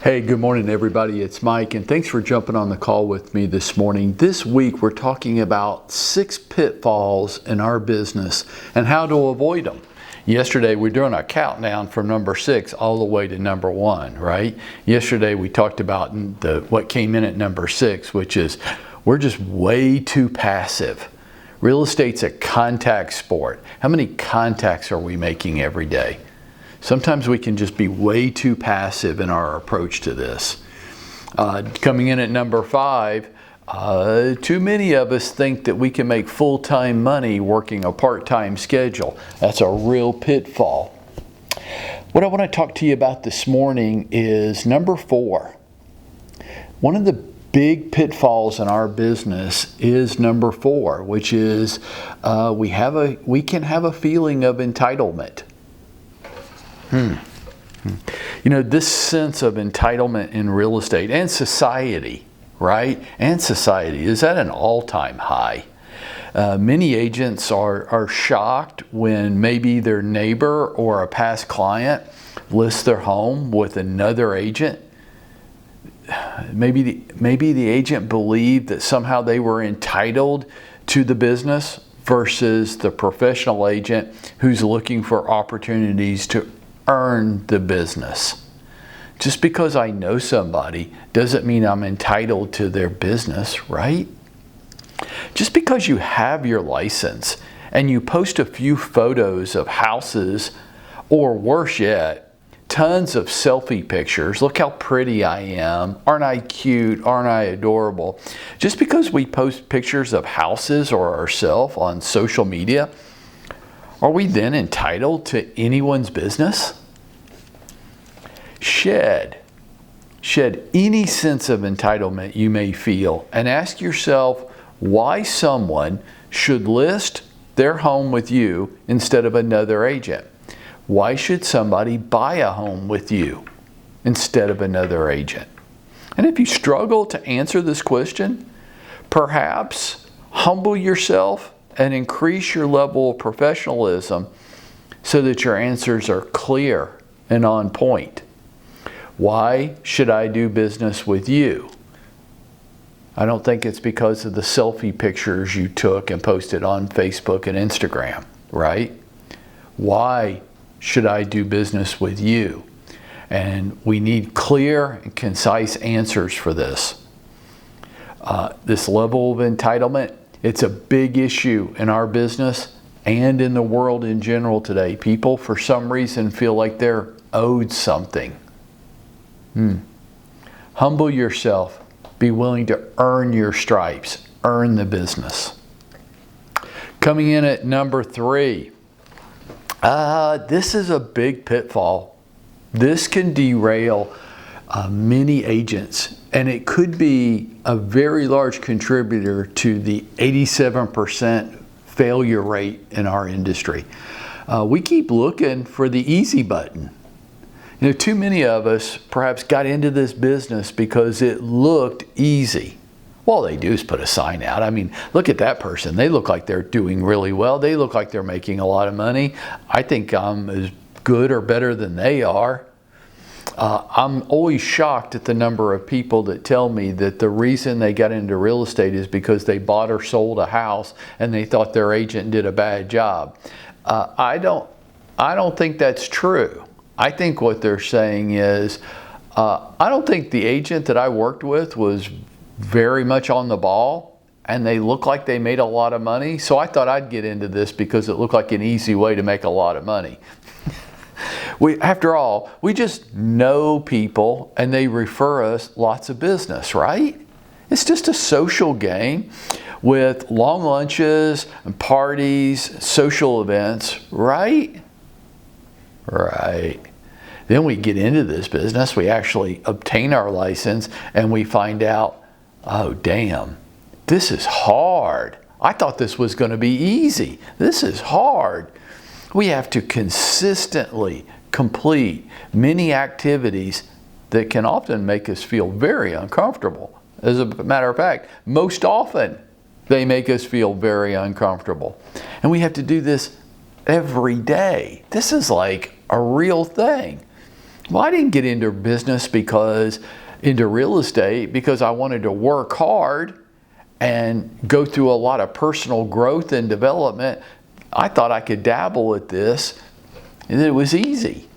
Hey, good morning everybody. It's Mike and thanks for jumping on the call with me this morning. This week we're talking about 6 pitfalls in our business and how to avoid them. Yesterday we're doing a countdown from number 6 all the way to number 1, right? Yesterday we talked about what came in at number 6, which is we're just way too passive. Real estate's a contact sport. How many contacts are we making every day? Sometimes we can just be way too passive in our approach to this. Coming in at number 5, too many of us think that we can make full-time money working a part-time schedule. That's a real pitfall. What I want to talk to you about this morning is number 4. One of the big pitfalls in our business is number 4, which is we can have a feeling of entitlement. You know, this sense of entitlement in real estate and society, right? And society is at an all-time high. Many agents are shocked when maybe their neighbor or a past client lists their home with another agent. Maybe the agent believed that somehow they were entitled to the business versus the professional agent who's looking for opportunities to earn the business. Just because I know somebody doesn't mean I'm entitled to their business, right? Just because you have your license and you post a few photos of houses, or worse yet, tons of selfie pictures, look how pretty I am, aren't I cute, aren't I adorable? Just because we post pictures of houses or ourselves on social media, are we then entitled to anyone's business? Shed any sense of entitlement you may feel and ask yourself why someone should list their home with you instead of another agent. Why should somebody buy a home with you instead of another agent? And if you struggle to answer this question, perhaps humble yourself and increase your level of professionalism so that your answers are clear and on point. Why should I do business with you? I don't think it's because of the selfie pictures you took and posted on Facebook and Instagram, right? Why should I do business with you? And we need clear and concise answers for this. This level of entitlement, it's a big issue in our business and in the world in general today. People, for some reason, feel like they're owed something. Humble yourself. Be willing to earn your stripes. Earn the business. Coming in at number 3. This is a big pitfall. This can derail many agents, and it could be a very large contributor to the 87% failure rate in our industry. We keep looking for the easy button. You know, too many of us perhaps got into this business because it looked easy. All they do is put a sign out. I mean, look at that person. They look like they're doing really well. They look like they're making a lot of money. I think I'm as good or better than they are. I'm always shocked at the number of people that tell me that the reason they got into real estate is because they bought or sold a house and they thought their agent did a bad job. I don't think that's true. I think what they're saying is, I don't think the agent that I worked with was very much on the ball and they look like they made a lot of money. So I thought I'd get into this because it looked like an easy way to make a lot of money. After all, we just know people and they refer us lots of business, right? It's just a social game with long lunches and parties, social events, right? Right. Then we get into this business, we actually obtain our license, and we find out, oh damn, this is hard. I thought this was going to be easy. This is hard. We have to consistently complete many activities that can often make us feel very uncomfortable. As a matter of fact, most often they make us feel very uncomfortable. And we have to do this every day. This is like a real thing. Well, I didn't get into into real estate because I wanted to work hard and go through a lot of personal growth and development. I thought I could dabble at this and it was easy.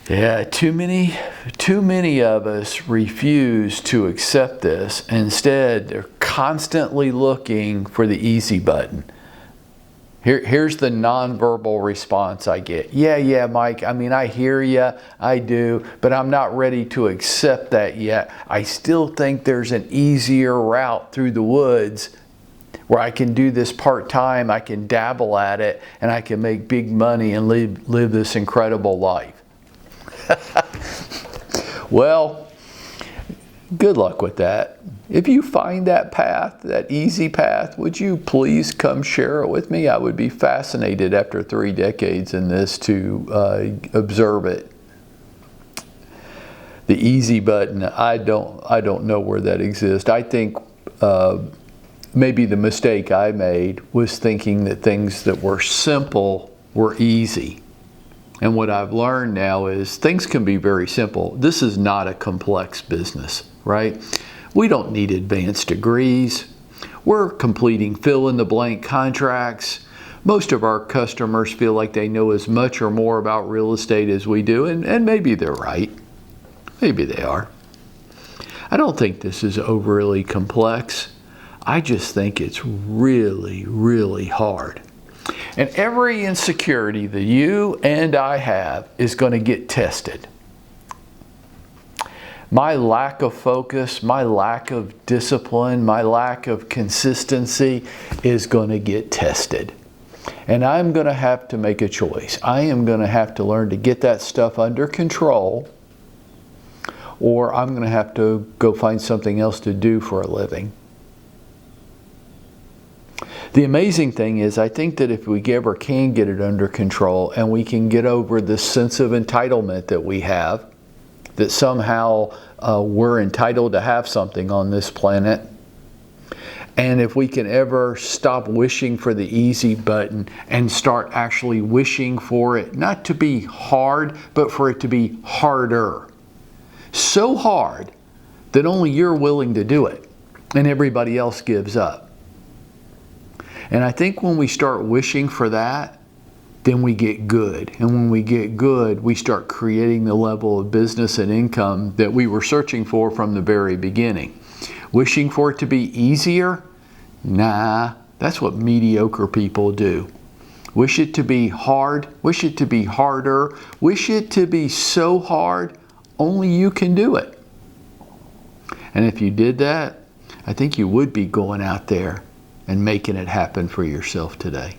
Yeah, too many of us refuse to accept this. Instead, they're constantly looking for the easy button. Here's the nonverbal response I get. Yeah, Mike, I mean, I hear you, I do, but I'm not ready to accept that yet. I still think there's an easier route through the woods where I can do this part-time, I can dabble at it, and I can make big money and live this incredible life. Well, good luck with that. If you find that path, that easy path, would you please come share it with me? I would be fascinated after 3 decades in this to observe it. The easy button, I don't know where that exists. I think maybe the mistake I made was thinking that things that were simple were easy. And what I've learned now is things can be very simple. This is not a complex business, right? We don't need advanced degrees. We're completing fill-in-the-blank contracts. Most of our customers feel like they know as much or more about real estate as we do, and maybe they're right. Maybe they are. I don't think this is overly complex. I just think it's really, really hard. And every insecurity that you and I have is going to get tested. My lack of focus, my lack of discipline, my lack of consistency is going to get tested. And I'm going to have to make a choice. I am going to have to learn to get that stuff under control, or I'm going to have to go find something else to do for a living. The amazing thing is, I think that if we ever can get it under control and we can get over the sense of entitlement that we have, that somehow we're entitled to have something on this planet, and if we can ever stop wishing for the easy button and start actually wishing for it, not to be hard, but for it to be harder. So hard that only you're willing to do it and everybody else gives up. And I think when we start wishing for that, then we get good. And when we get good, we start creating the level of business and income that we were searching for from the very beginning. Wishing for it to be easier? Nah, that's what mediocre people do. Wish it to be hard, wish it to be harder, wish it to be so hard, only you can do it. And if you did that, I think you would be going out there and making it happen for yourself today.